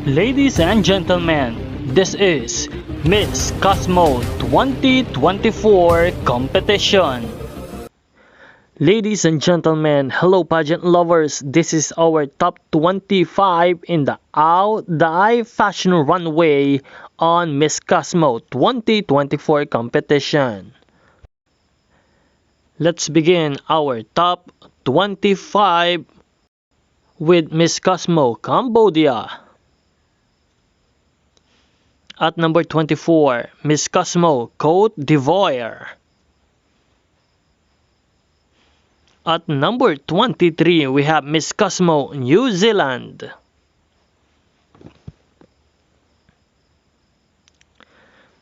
Ladies and gentlemen, this is Miss Cosmo 2024 competition. Ladies and gentlemen, hello pageant lovers. This is our top 25 in the Ao-Dai Fashion Runway on Miss Cosmo 2024 competition. Let's begin our top 25 with Miss Cosmo Cambodia. At number 24, Miss Cosmo Côte d'Ivoire. At number 23, we have Miss Cosmo New Zealand.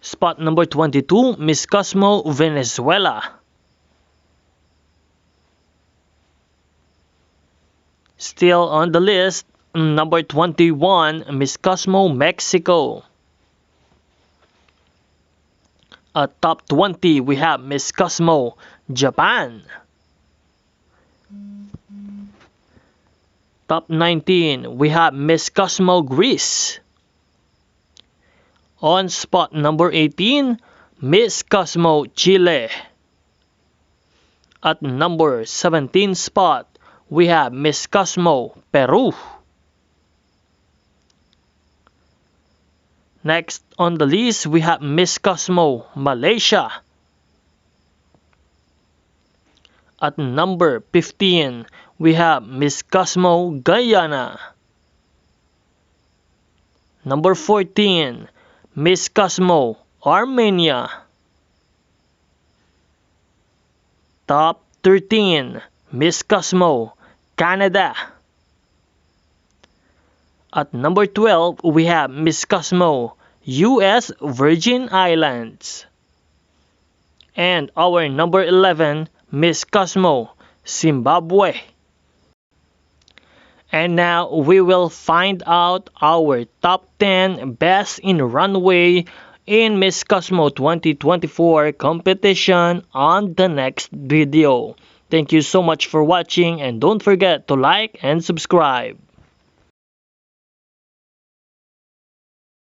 Spot number 22, Miss Cosmo Venezuela. Still on the list, number 21, Miss Cosmo Mexico. At top 20, we have Miss Cosmo Japan. Top 19, we have Miss Cosmo Greece. On spot number 18, Miss Cosmo Chile. At number 17 spot, we have Miss Cosmo Peru. Next on the list, we have Miss Cosmo Malaysia. At number 15, we have Miss Cosmo Guyana. Number 14, Miss Cosmo Armenia. Top 13, Miss Cosmo Canada. At number 12, we have Miss Cosmo U.S. Virgin Islands. And our number 11, Miss Cosmo Zimbabwe. And now we will find out our top 10 best in runway in Miss Cosmo 2024 competition on the next video. Thank you so much for watching, and don't forget to like and subscribe.